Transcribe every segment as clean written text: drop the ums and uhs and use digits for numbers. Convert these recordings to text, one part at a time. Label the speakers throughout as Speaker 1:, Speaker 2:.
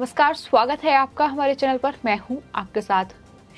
Speaker 1: नमस्कार, स्वागत है आपका हमारे चैनल पर। मैं हूं आपके साथ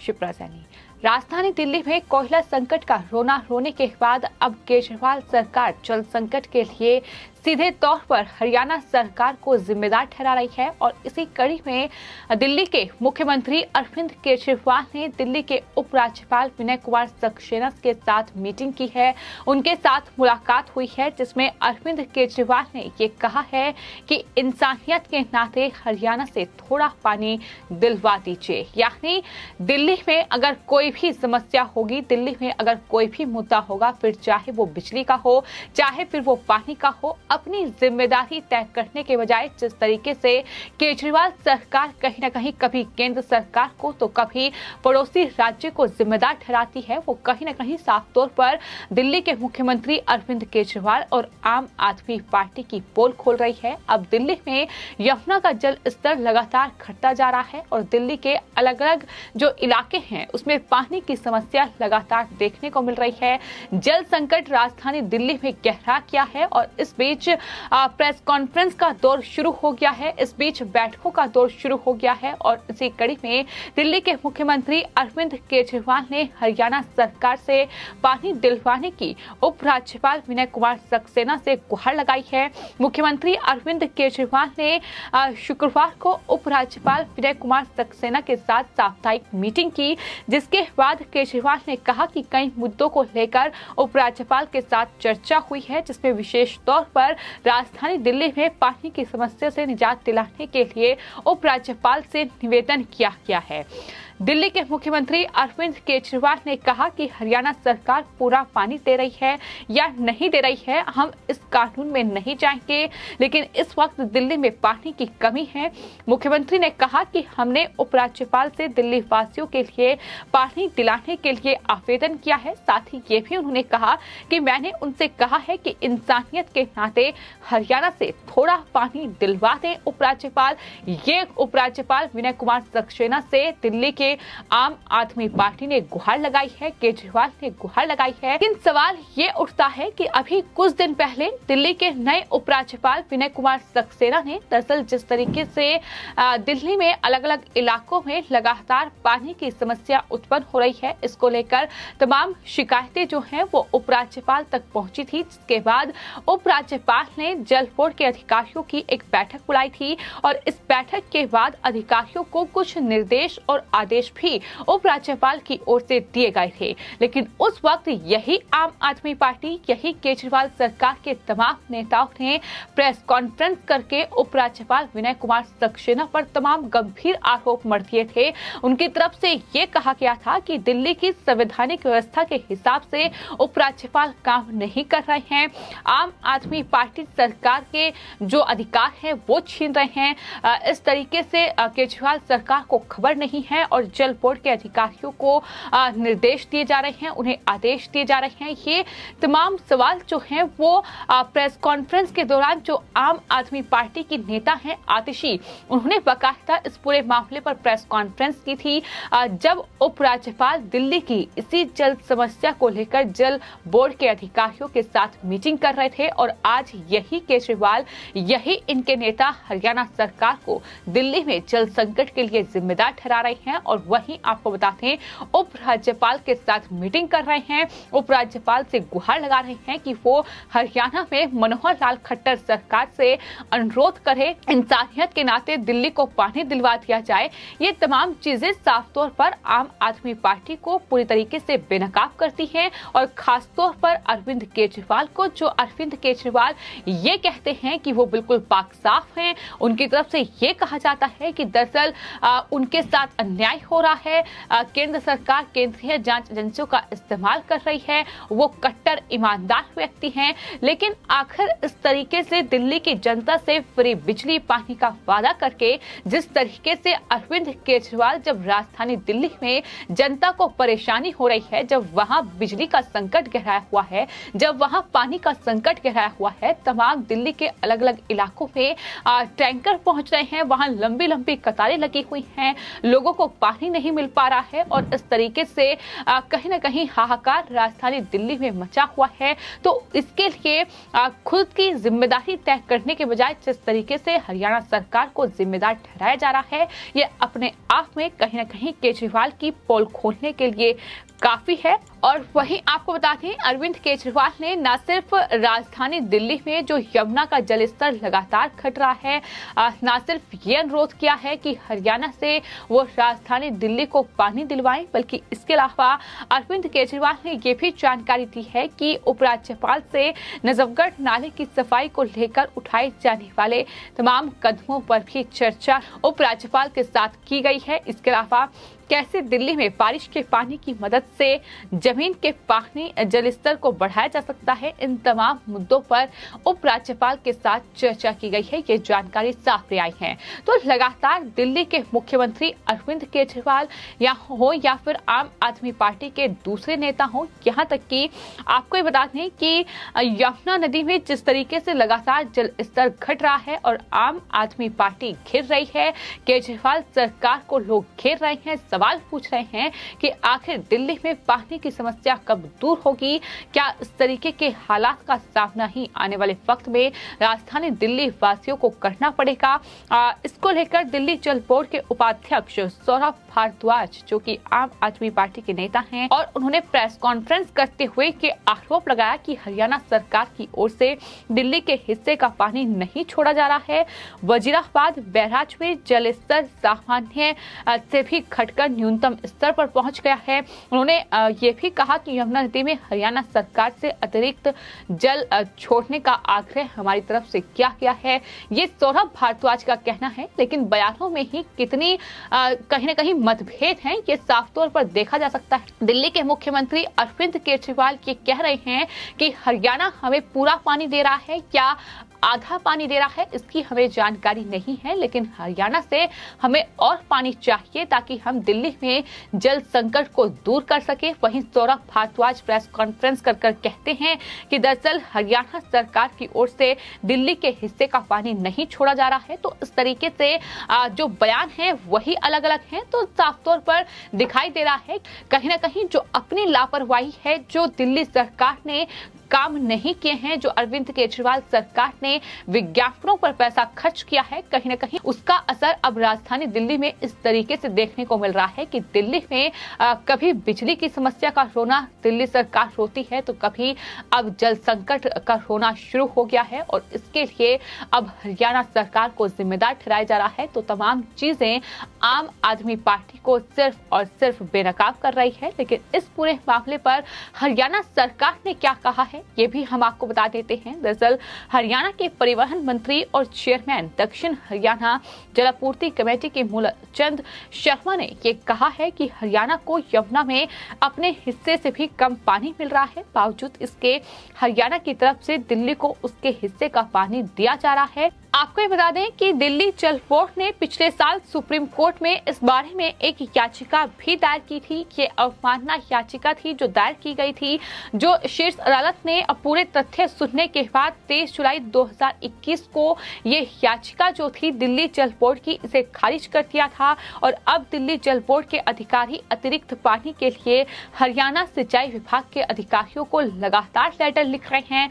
Speaker 1: शिप्रा सैनी। राजधानी दिल्ली में कोयला संकट का रोना रोने के बाद अब केजरीवाल सरकार जल संकट के लिए सीधे तौर पर हरियाणा सरकार को जिम्मेदार ठहरा रही है। और इसी कड़ी में दिल्ली के मुख्यमंत्री अरविंद केजरीवाल ने दिल्ली के उपराज्यपाल विनय कुमार सक्सेना के साथ मीटिंग की है। उनके साथ मुलाकात हुई है, जिसमें अरविंद केजरीवाल ने ये कहा है कि इंसानियत के नाते हरियाणा से थोड़ा पानी दिलवा दीजिए। यानी दिल्ली में अगर कोई भी समस्या होगी, दिल्ली में अगर कोई भी मुद्दा होगा, फिर चाहे वो बिजली का हो, चाहे फिर वो पानी का हो, अपनी जिम्मेदारी तय करने के बजाय जिस तरीके से केजरीवाल सरकार कहीं ना कहीं कभी केंद्र सरकार को तो कभी पड़ोसी राज्य को जिम्मेदार ठहराती है, वो कहीं ना कहीं साफ तौर पर दिल्ली के मुख्यमंत्री अरविंद केजरीवाल और आम आदमी पार्टी की पोल खोल रही है। अब दिल्ली में यमुना का जल स्तर लगातार घटता जा रहा है और दिल्ली के अलग अलग जो इलाके हैं उसमें पानी की समस्या लगातार देखने को मिल रही है। जल संकट राजधानी दिल्ली में गहरा किया है और इस बीच प्रेस कॉन्फ्रेंस का दौर शुरू हो गया है, इस बीच बैठकों का दौर शुरू हो गया है। और इसी कड़ी में दिल्ली के मुख्यमंत्री अरविंद केजरीवाल ने हरियाणा सरकार से पानी दिलवाने की उपराज्यपाल विनय कुमार सक्सेना से गुहार लगाई है। मुख्यमंत्री अरविंद केजरीवाल ने शुक्रवार को उपराज्यपाल विनय कुमार सक्सेना के साथ साप्ताहिक मीटिंग की, जिसके बाद केजरीवाल ने कहा कि कई मुद्दों को लेकर उपराज्यपाल के साथ चर्चा हुई है, जिसमें विशेष तौर पर राजधानी दिल्ली में पानी की समस्या से निजात दिलाने के लिए उपराज्यपाल से निवेदन किया गया है। दिल्ली के मुख्यमंत्री अरविंद केजरीवाल ने कहा कि हरियाणा सरकार पूरा पानी दे रही है या नहीं दे रही है, हम इस कानून में नहीं जाएंगे, लेकिन इस वक्त दिल्ली में पानी की कमी है। मुख्यमंत्री ने कहा कि हमने उपराज्यपाल से दिल्ली वासियों के लिए पानी दिलाने के लिए आवेदन किया है। साथ ही ये भी उन्होंने कहा कि मैंने उनसे कहा है कि इंसानियत के नाते हरियाणा से थोड़ा पानी दिलवा दें उपराज्यपाल। ये उपराज्यपाल विनय कुमार सक्सेना से दिल्ली के आम आदमी पार्टी ने गुहार लगाई है, केजरीवाल ने गुहार लगाई है। लेकिन सवाल ये उठता है कि अभी कुछ दिन पहले दिल्ली के नए उपराज्यपाल विनय कुमार सक्सेना ने दरअसल जिस तरीके से दिल्ली में अलग अलग इलाकों में लगातार पानी की समस्या उत्पन्न हो रही है, इसको लेकर तमाम शिकायतें जो हैं वो उपराज्यपाल तक पहुंची थी, जिसके बाद उपराज्यपाल ने जल बोर्ड के अधिकारियों की एक बैठक बुलाई थी। और इस बैठक के बाद अधिकारियों को कुछ निर्देश और आदेश भी उपराज्यपाल की ओर से दिए गए थे। लेकिन उस वक्त यही आम आदमी पार्टी, यही केजरीवाल सरकार के तमाम नेताओं ने प्रेस कॉन्फ्रेंस करके उपराज्यपाल विनय कुमार सक्सेना पर तमाम गंभीर आरोप मढ़ दिए थे। उनकी तरफ से ये कहा गया था कि दिल्ली की संवैधानिक व्यवस्था के हिसाब से उपराज्यपाल काम नहीं कर रहे हैं, आम आदमी पार्टी सरकार के जो अधिकार हैं वो छीन रहे हैं। इस तरीके से केजरीवाल सरकार को खबर नहीं है और जल बोर्ड के अधिकारियों को निर्देश दिए जा रहे हैं, उन्हें आदेश दिए जा रहे हैं। ये तमाम सवाल जो हैं वो प्रेस कॉन्फ्रेंस के दौरान जो आम आदमी पार्टी की नेता हैं आतिशी, उन्होंने बाकायदा इस पूरे मामले पर प्रेस कॉन्फ्रेंस की थी, जब उपराज्यपाल दिल्ली की इसी जल समस्या को लेकर जल बोर्ड के अधिकारियों के साथ मीटिंग कर रहे थे। और आज यही केजरीवाल, यही इनके नेता हरियाणा सरकार को दिल्ली में जल संकट के लिए जिम्मेदार ठहरा रहे हैं। और वहीं आपको बताते हैं, उपराज्यपाल के साथ मीटिंग कर रहे हैं, उपराज्यपाल से गुहार लगा रहे हैं कि वो हरियाणा में मनोहर लाल खट्टर सरकार से अनुरोध करे, इंसानियत के नाते दिल्ली को पानी दिलवा दिया जाए। ये तमाम चीजें साफ तौर पर आम आदमी पार्टी को पूरी तरीके से बेनकाब करती हैं। और खासतौर पर अरविंद केजरीवाल को, जो अरविंद केजरीवाल ये कहते हैं कि वो बिल्कुल पाक साफ हैं, उनकी तरफ से ये कहा जाता है कि दरअसल उनके साथ अन्याय हो रहा है, केंद्र सरकार केंद्रीय जांच एजेंसियों का इस्तेमाल कर रही है, वो कट्टर ईमानदार व्यक्ति हैं। लेकिन आखिर इस तरीके से दिल्ली की जनता से फ्री बिजली पानी का वादा करके जिस तरीके से अरविंद केजरीवाल जब राजधानी दिल्ली में जनता को परेशानी हो रही है, जब वहां बिजली का संकट गहराया हुआ है, जब वहां पानी का संकट गहराया हुआ है, तमाम दिल्ली के अलग अलग इलाकों में टैंकर पहुंच रहे हैं, वहां लंबी लंबी कतारें लगी हुई हैं, लोगों को पानी नहीं मिल पा रहा है और इस तरीके से कहीं ना कहीं हाहाकार राजधानी दिल्ली में मचा हुआ है। तो इसके लिए खुद की जिम्मेदारी तय करने के बजाय जिस तरीके से हरियाणा सरकार को जिम्मेदार ठहराया जा रहा है, ये अपने आप में कहीं ना कहीं केजरीवाल की पोल खोलने के लिए काफी है। और वहीं आपको बता दें, अरविंद केजरीवाल ने न सिर्फ राजधानी दिल्ली में जो यमुना का जलस्तर लगातार घट रहा है, न सिर्फ ये अनुरोध किया है कि हरियाणा से वो राजधानी दिल्ली को पानी दिलवाएं, बल्कि इसके अलावा अरविंद केजरीवाल ने ये भी जानकारी दी है कि उपराज्यपाल से नजफगढ़ नाले की सफाई को लेकर उठाए जाने वाले तमाम कदमों पर भी चर्चा उपराज्यपाल के साथ की गई है। इसके अलावा कैसे दिल्ली में बारिश के पानी की मदद से जमीन के पानी जलस्तर को बढ़ाया जा सकता है, इन तमाम मुद्दों पर उपराज्यपाल के साथ चर्चा की गई है। ये जानकारी सामने आई है। तो लगातार दिल्ली के मुख्यमंत्री अरविंद केजरीवाल या फिर आम आदमी पार्टी के दूसरे नेता हो, यहाँ तक कि आपको ये बता दें कि यमुना नदी में जिस तरीके से लगातार जल स्तर घट रहा है और आम आदमी पार्टी घिर रही है, केजरीवाल सरकार को लोग घेर रहे हैं, सवाल पूछ रहे हैं कि आखिर दिल्ली में पानी की समस्या कब दूर होगी। क्या इस तरीके के हालात का सामना ही आने वाले वक्त में राजधानी दिल्ली वासियों को करना पड़ेगा? इसको लेकर दिल्ली जल बोर्ड के उपाध्यक्ष सौरभ भारद्वाज, जो कि आम आदमी पार्टी के नेता हैं, और उन्होंने प्रेस कॉन्फ्रेंस करते हुए ये आरोप लगाया कि हरियाणा सरकार की ओर से दिल्ली के हिस्से का पानी नहीं छोड़ा जा रहा है। वजीराबाद बैराज में जल स्तर सामान्य से भी घटकर न्यूनतम स्तर पर पहुंच गया है। उन्होंने ये भी कहा कि यमुना नदी में हरियाणा सरकार से अतिरिक्त जल छोड़ने का आग्रह हमारी तरफ से किया गया है। ये सौरभ भारद्वाज का कहना है, लेकिन बयानों में ही कितनी कहीं न कहीं मतभेद हैं, ये साफ तौर पर देखा जा सकता है। दिल्ली के मुख्यमंत्री अरविंद केजरीवाल ये कह रहे हैं कि हरियाणा हमें पूरा पानी दे रहा है या आधा पानी दे रहा है, इसकी हमें जानकारी नहीं है, लेकिन हरियाणा से हमें और पानी चाहिए ताकि हम दिल्ली में जल संकट को दूर कर सके। वहीं सौरभ भारद्वाज प्रेस कॉन्फ्रेंस कर कहते हैं कि दरअसल हरियाणा सरकार की ओर से दिल्ली के हिस्से का पानी नहीं छोड़ा जा रहा है। तो इस तरीके से जो बयान है वही अलग अलग हैं। तो साफ तौर पर दिखाई दे रहा है कहीं ना कहीं जो अपनी लापरवाही है, जो दिल्ली सरकार ने काम नहीं किए हैं, जो अरविंद केजरीवाल सरकार ने विज्ञापनों पर पैसा खर्च किया है, कहीं न कहीं उसका असर अब राजधानी दिल्ली में इस तरीके से देखने को मिल रहा है कि दिल्ली में कभी बिजली की समस्या का रोना दिल्ली सरकार रोती है, तो कभी अब जल संकट का रोना शुरू हो गया है और इसके लिए अब हरियाणा सरकार को जिम्मेदार ठहराया जा रहा है। तो तमाम चीजें आम आदमी पार्टी को सिर्फ और सिर्फ बेनकाब कर रही है। लेकिन इस पूरे मामले पर हरियाणा सरकार ने क्या कहा है, ये भी हम आपको बता देते हैं। दरअसल हरियाणा के परिवहन मंत्री और चेयरमैन दक्षिण हरियाणा जलापूर्ति कमेटी के मूलचंद शर्मा ने ये कहा है कि हरियाणा को यमुना में अपने हिस्से से भी कम पानी मिल रहा है, बावजूद इसके हरियाणा की तरफ से दिल्ली को उसके हिस्से का पानी दिया जा रहा है। आपको ये बता दें कि दिल्ली जल बोर्ड ने पिछले साल सुप्रीम कोर्ट में इस बारे में एक याचिका भी दायर की थी। ये अवमानना याचिका थी जो दायर की गई थी, जो शीर्ष अदालत ने पूरे तथ्य सुनने के बाद 23 जुलाई 2021 को ये याचिका जो थी दिल्ली जल बोर्ड की, इसे खारिज कर दिया था। और अब दिल्ली जल बोर्ड के अधिकारी अतिरिक्त पानी के लिए हरियाणा सिंचाई विभाग के अधिकारियों को लगातार लेटर लिख रहे हैं।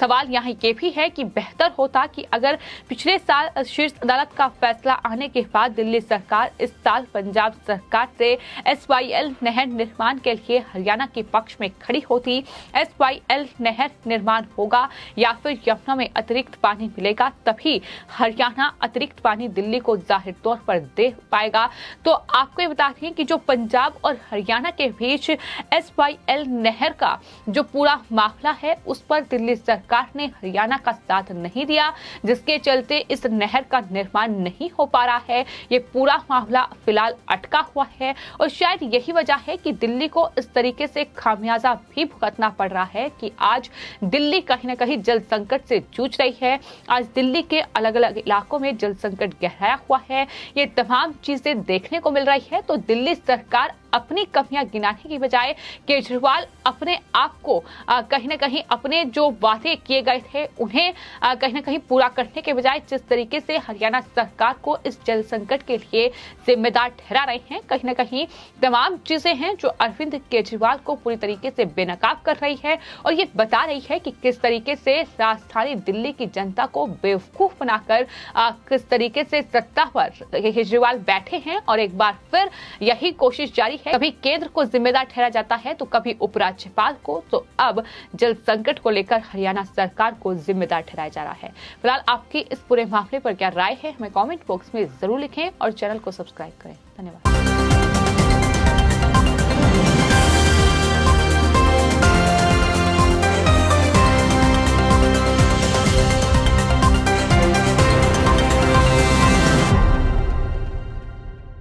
Speaker 1: सवाल यहाँ ये भी है कि बेहतर होता कि अगर पिछले साल शीर्ष अदालत का फैसला आने के बाद दिल्ली सरकार इस साल पंजाब सरकार से SYL नहर निर्माण के लिए हरियाणा के पक्ष में खड़ी होती। SYL नहर निर्माण होगा या फिर यमुना में अतिरिक्त पानी मिलेगा, तभी हरियाणा अतिरिक्त पानी दिल्ली को जाहिर तौर पर दे पाएगा। तो आपको ये बता दें कि जो पंजाब और हरियाणा के बीच SYL नहर का जो पूरा मामला है, उस पर दिल्ली सरकार ने हरियाणा का साथ नहीं दिया, जिसके चलते इस नहर का निर्माण नहीं हो पा रहा है। ये पूरा मामला फिलहाल अटका हुआ है और शायद यही वजह है कि दिल्ली को इस तरीके से खामियाजा भी भुगतना पड़ रहा है कि आज दिल्ली कहीं न कहीं जल संकट से जूझ रही है। आज दिल्ली के अलग अलग इलाकों में जल संकट गहराया हुआ है। ये तमाम चीजें देखने को मिल रही है। तो दिल्ली सरकार अपनी कमियां गिनाने की बजाय केजरीवाल अपने आप को कहीं ना कहीं अपने जो वादे किए गए थे उन्हें कहीं ना कहीं पूरा करने के बजाय जिस तरीके से हरियाणा सरकार को इस जल संकट के लिए जिम्मेदार ठहरा रहे हैं, कहीं ना कहीं तमाम चीजें हैं जो अरविंद केजरीवाल को पूरी तरीके से बेनकाब कर रही है और ये बता रही है कि किस तरीके से राजधानी दिल्ली की जनता को बेवकूफ बनाकर किस तरीके से सत्ता पर केजरीवाल बैठे हैं और एक बार फिर यही कोशिश जारी है। कभी केंद्र को जिम्मेदार ठहरा जाता है तो कभी उपराज्यपाल को, तो अब जल संकट को लेकर हरियाणा सरकार को जिम्मेदार ठहराया जा रहा है। फिलहाल आपकी इस पूरे मामले पर क्या राय है हमें कमेंट बॉक्स में जरूर लिखें और चैनल को सब्सक्राइब करें। धन्यवाद।